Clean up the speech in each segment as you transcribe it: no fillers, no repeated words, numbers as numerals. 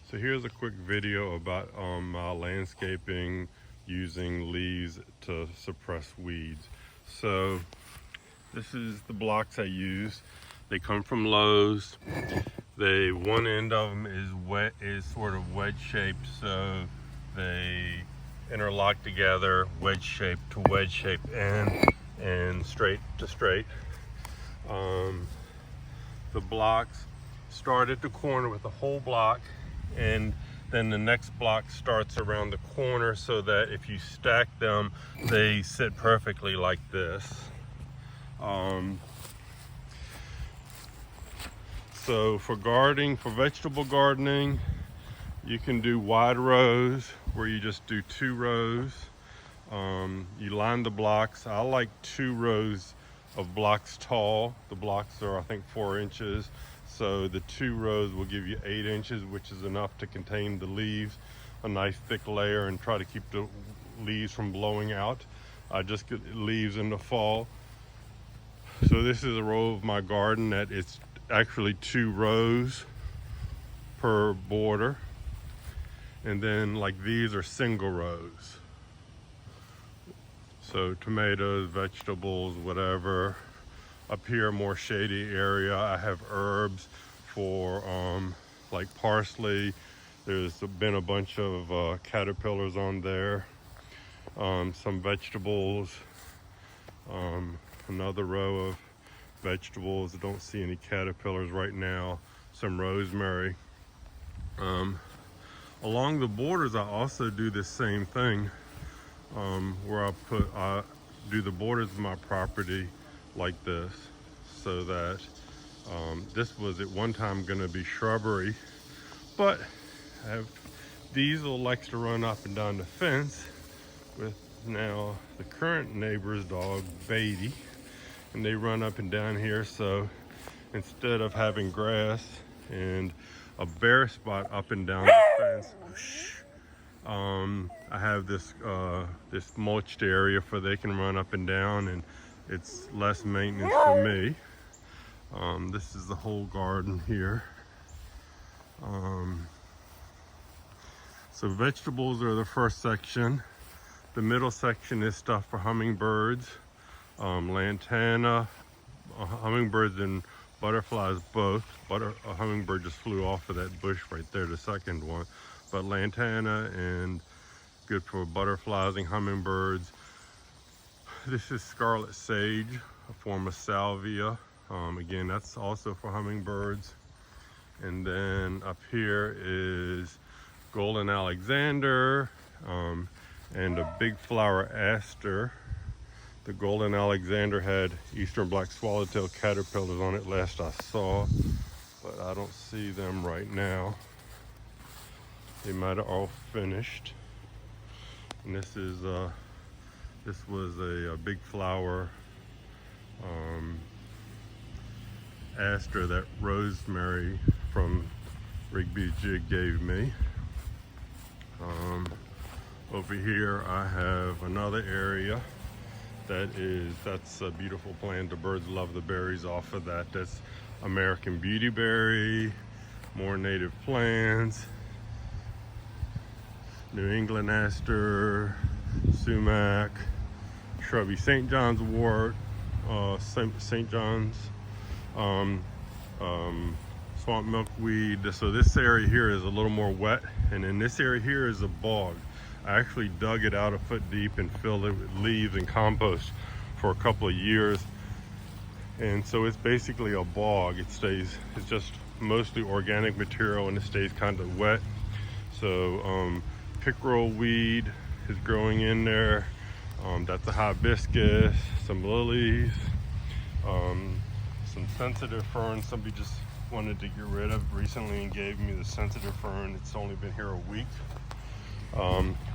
So here's a quick video about my landscaping using leaves to suppress weeds. So this is the blocks I use. They come from Lowe's. One end of them is sort of wedge shaped, so they interlock together, wedge shape to wedge shape, and straight to straight. The blocks start at the corner with a whole block, and then the next block starts around the corner, so that if you stack them, they sit perfectly like this. So for gardening, for vegetable gardening, you can do wide rows where you just do 2 rows. You line the blocks. I like 2 rows of blocks tall. The blocks are, I think, 4 inches. So the 2 rows will give you 8 inches, which is enough to contain the leaves, a nice thick layer, and try to keep the leaves from blowing out. I just get leaves in the fall. So this is a row of my garden that it's actually 2 rows per border. And then like these are single rows. So tomatoes, vegetables, whatever. Up here, more shady area, I have herbs for like parsley. There's been a bunch of caterpillars on there. Some vegetables. Another row of vegetables. I don't see any caterpillars right now. Some rosemary. Along the borders, I also do the same thing, where I do the borders of my property like this, so that this was at one time going to be shrubbery, but Diesel likes to run up and down the fence with now the current neighbor's dog, Beatty, and they run up and down here. So instead of having grass and a bare spot up and down the fence, I have this this mulched area for they can run up and down, and it's less maintenance for me. This is the whole garden here. So vegetables are the first section. The middle section is stuff for hummingbirds, lantana, hummingbirds and butterflies both. A hummingbird just flew off of that bush right there, the second one. But lantana, and good for butterflies and hummingbirds. This is scarlet sage, a form of salvia. Again, that's also for hummingbirds. And then up here is golden Alexander, and a big flower aster. The golden Alexander had eastern black swallowtail caterpillars on it last I saw, but I don't see them right now. They might have all finished. And this was a big flower aster that Rosemary from Rigby's Jig gave me. Over here I have another area that's a beautiful plant. The birds love the berries off of that. That's American beautyberry, more native plants, New England aster, sumac, shrubby St. John's wort, St. John's, swamp milkweed. So this area here is a little more wet, and in this area here is a bog. I actually dug it out a foot deep and filled it with leaves and compost for a couple of years, and so it's basically a bog. It's just mostly organic material, and it stays kind of wet. So pickerel weed is growing in there. That's a hibiscus, some lilies, some sensitive fern. Somebody just wanted to get rid of recently and gave me the sensitive fern. It's only been here a week.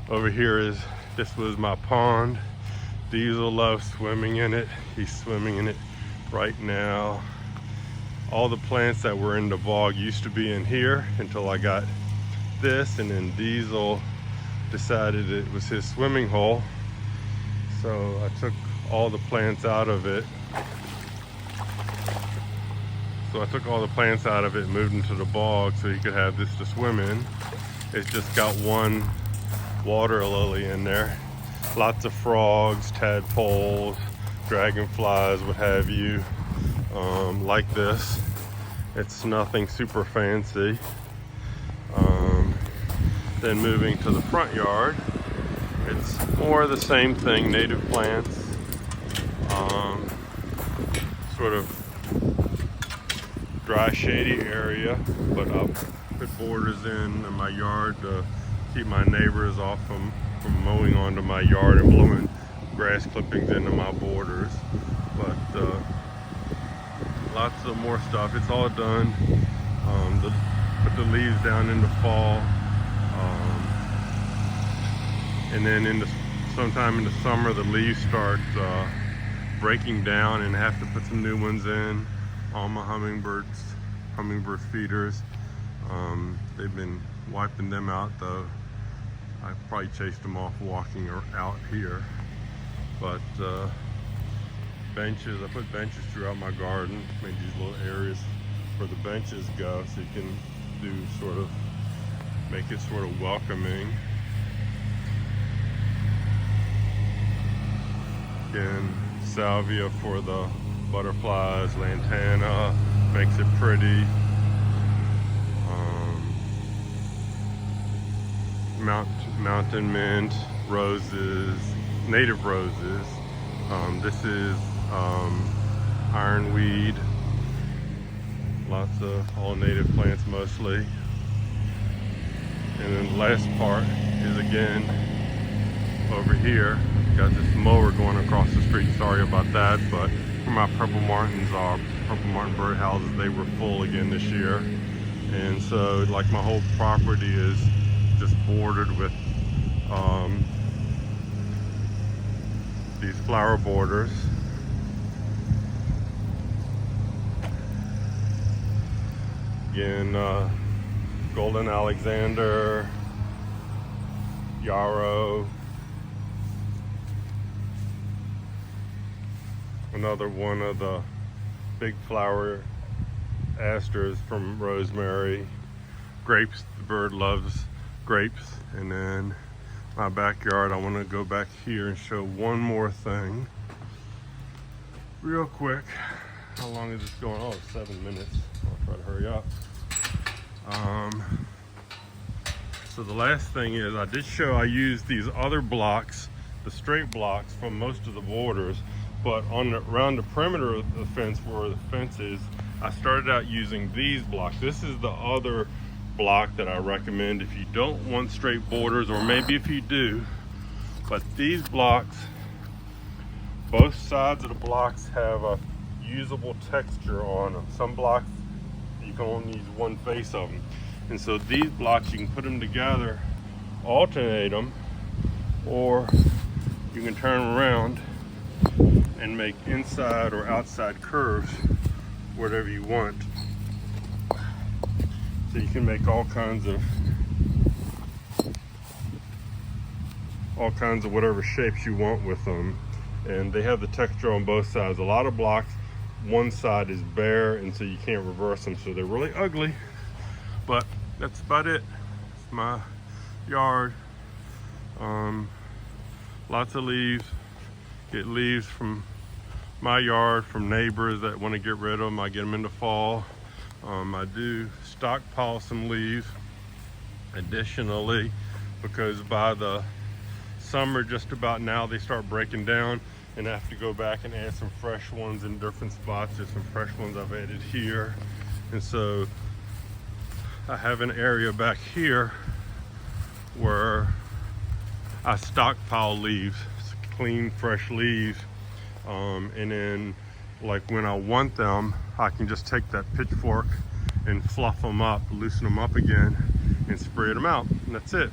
Over here this was my pond. Diesel loves swimming in it. He's swimming in it right now. All the plants that were in the bog used to be in here until I got this, and then Diesel decided it was his swimming hole. So I took all the plants out of it. So I took all the plants out of it and moved into the bog so you could have this to swim in. It's just got one water lily in there. Lots of frogs, tadpoles, dragonflies, what have you, like this. It's nothing super fancy. Then moving to the front yard, it's more of the same thing, native plants. Sort of dry, shady area, but I'll put borders in my yard to keep my neighbors off from mowing onto my yard and blowing grass clippings into my borders. But lots of more stuff. It's all done. Put the leaves down in the fall, and then sometime in the summer the leaves start breaking down and have to put some new ones in. All my hummingbird feeders. They've been wiping them out though. I probably chased them off walking out here. But benches, I put benches throughout my garden. Made these little areas where the benches go so you can make it sort of welcoming. Again, salvia for the butterflies, lantana makes it pretty. Mountain mint, roses, native roses. This is ironweed. Lots of all native plants mostly. And then the last part is again over here. Got this mower going across the street. Sorry about that, but for my purple martin bird houses, they were full again this year. And so like my whole property is just bordered with these flower borders. Again, golden Alexander, yarrow, another one of the big flower asters from rosemary, grapes. The bird loves grapes. And then my backyard, I want to go back here and show one more thing real quick. How long is this going? Oh, 7 minutes. I'll try to hurry up. So the last thing is, I did show I used these other blocks, the straight blocks from most of the borders, but around the perimeter of the fence where the fence is, I started out using these blocks. This is the other block that I recommend if you don't want straight borders, or maybe if you do. But these blocks, both sides of the blocks have a usable texture on them. Some blocks you can only use one face of them, and so these blocks you can put them together, alternate them, or you can turn around and make inside or outside curves, whatever you want. So you can make all kinds of whatever shapes you want with them. And they have the texture on both sides. A lot of blocks, one side is bare, and so you can't reverse them, so they're really ugly. But that's about it. It's my yard. Lots of leaves. Get leaves from my yard, from neighbors that want to get rid of them. I get them in the fall. I do stockpile some leaves additionally, because by the summer, just about now, they start breaking down, and I have to go back and add some fresh ones in different spots. There's some fresh ones I've added here, and so I have an area back here where I stockpile leaves, clean, fresh leaves, and then like when I want them, I can just take that pitchfork and fluff them up, loosen them up again, and spray them out, and that's it.